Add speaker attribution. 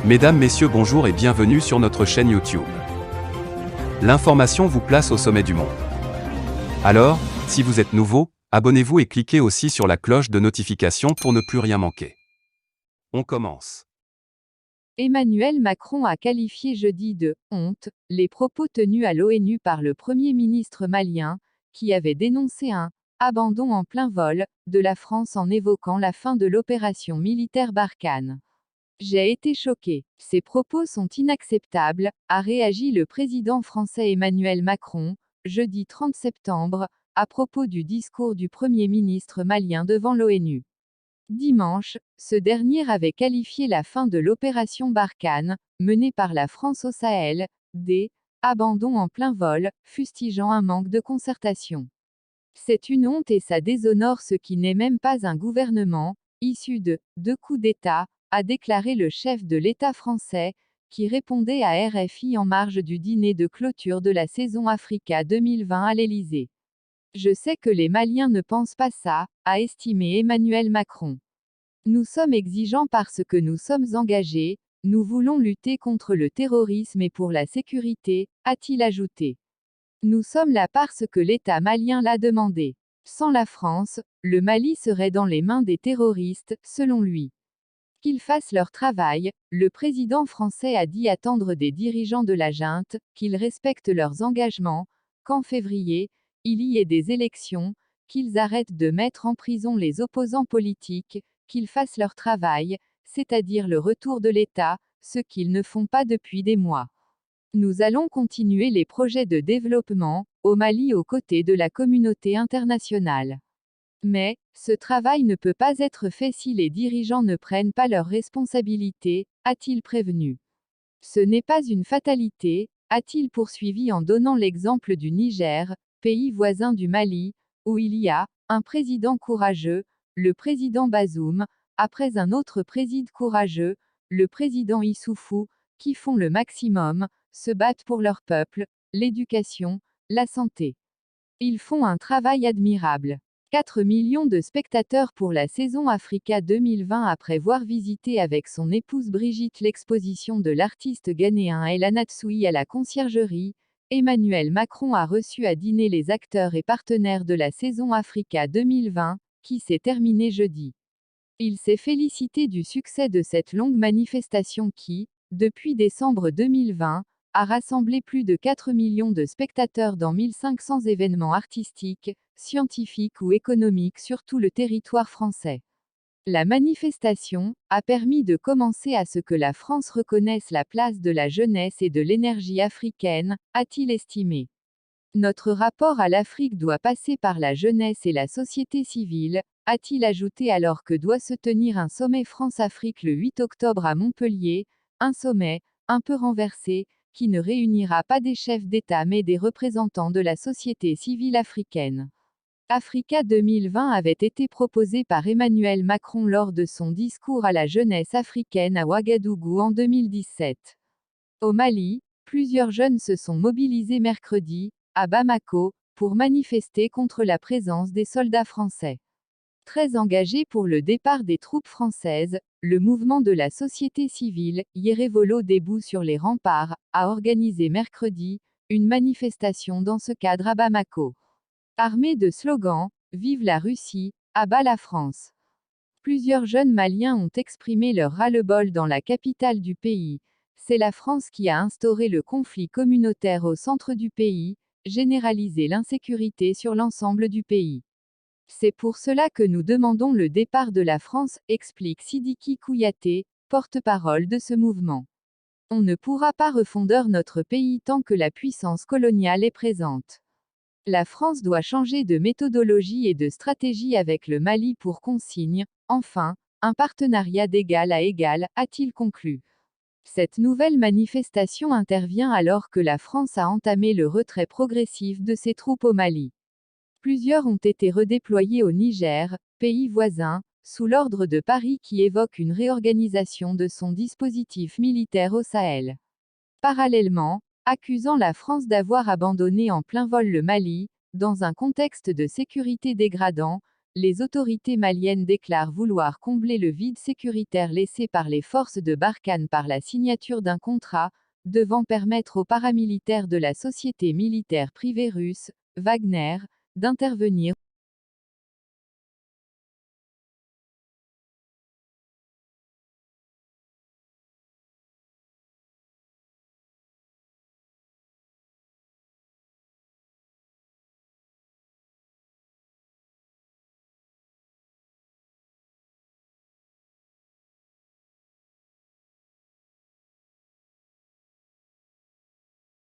Speaker 1: Mesdames, Messieurs, bonjour et bienvenue sur notre chaîne YouTube. L'information vous place au sommet du monde. Alors, si vous êtes nouveau, abonnez-vous et cliquez aussi sur la cloche de notification pour ne plus rien manquer. On commence.
Speaker 2: Emmanuel Macron a qualifié jeudi de « honte » les propos tenus à l'ONU par le Premier ministre malien, qui avait dénoncé un « abandon en plein vol » de la France en évoquant la fin de l'opération militaire Barkhane. « J'ai été choqué. Ces propos sont inacceptables », a réagi le président français Emmanuel Macron, jeudi 30 septembre, à propos du discours du Premier ministre malien devant l'ONU. Dimanche, ce dernier avait qualifié la fin de l'opération Barkhane, menée par la France au Sahel, d'« abandon en plein vol », fustigeant un manque de concertation. C'est une honte et ça déshonore ce qui n'est même pas un gouvernement, issu de « deux coups d'État », a déclaré le chef de l'État français, qui répondait à RFI en marge du dîner de clôture de la saison Africa 2020 à l'Élysée. « Je sais que les Maliens ne pensent pas ça », a estimé Emmanuel Macron. « Nous sommes exigeants parce que nous sommes engagés, nous voulons lutter contre le terrorisme et pour la sécurité », a-t-il ajouté. « Nous sommes là parce que l'État malien l'a demandé. Sans la France, le Mali serait dans les mains des terroristes, selon lui. Qu'ils fassent leur travail, le président français a dit attendre des dirigeants de la junte, qu'ils respectent leurs engagements, qu'en février, il y ait des élections, qu'ils arrêtent de mettre en prison les opposants politiques, qu'ils fassent leur travail, c'est-à-dire le retour de l'État, ce qu'ils ne font pas depuis des mois. Nous allons continuer les projets de développement, au Mali aux côtés de la communauté internationale. Mais, ce travail ne peut pas être fait si les dirigeants ne prennent pas leurs responsabilités, a-t-il prévenu. Ce n'est pas une fatalité, a-t-il poursuivi en donnant l'exemple du Niger, pays voisin du Mali, où il y a un président courageux, le président Bazoum, après un autre président courageux, le président Issoufou, qui font le maximum, se battent pour leur peuple, l'éducation, la santé. Ils font un travail admirable. 4 millions de spectateurs pour la saison Africa 2020 après voir visiter avec son épouse Brigitte l'exposition de l'artiste ghanéen El Natsui à la conciergerie, Emmanuel Macron a reçu à dîner les acteurs et partenaires de la saison Africa 2020, qui s'est terminée jeudi. Il s'est félicité du succès de cette longue manifestation qui, depuis décembre 2020, a rassemblé plus de 4 millions de spectateurs dans 1500 événements artistiques, scientifiques ou économiques sur tout le territoire français. La manifestation a permis de commencer à ce que la France reconnaisse la place de la jeunesse et de l'énergie africaine, a-t-il estimé. Notre rapport à l'Afrique doit passer par la jeunesse et la société civile, a-t-il ajouté alors que doit se tenir un sommet France-Afrique le 8 octobre à Montpellier, un sommet, un peu renversé, qui ne réunira pas des chefs d'État mais des représentants de la société civile africaine. Africa 2020 avait été proposé par Emmanuel Macron lors de son discours à la jeunesse africaine à Ouagadougou en 2017. Au Mali, plusieurs jeunes se sont mobilisés mercredi, à Bamako, pour manifester contre la présence des soldats français. Très engagé pour le départ des troupes françaises, le mouvement de la société civile, Yérévolo debout sur les remparts, a organisé mercredi, une manifestation dans ce cadre à Bamako. Armé de slogans « Vive la Russie, à bas la France ». Plusieurs jeunes Maliens ont exprimé leur ras-le-bol dans la capitale du pays. C'est la France qui a instauré le conflit communautaire au centre du pays, généralisé l'insécurité sur l'ensemble du pays. C'est pour cela que nous demandons le départ de la France, explique Sidiki Kouyaté, porte-parole de ce mouvement. On ne pourra pas refonder notre pays tant que la puissance coloniale est présente. La France doit changer de méthodologie et de stratégie avec le Mali pour qu'on signe, enfin, un partenariat d'égal à égal, a-t-il conclu. Cette nouvelle manifestation intervient alors que la France a entamé le retrait progressif de ses troupes au Mali. Plusieurs ont été redéployés au Niger, pays voisin, sous l'ordre de Paris qui évoque une réorganisation de son dispositif militaire au Sahel. Parallèlement, accusant la France d'avoir abandonné en plein vol le Mali, dans un contexte de sécurité dégradant, les autorités maliennes déclarent vouloir combler le vide sécuritaire laissé par les forces de Barkhane par la signature d'un contrat, devant permettre aux paramilitaires de la société militaire privée russe, Wagner, d'intervenir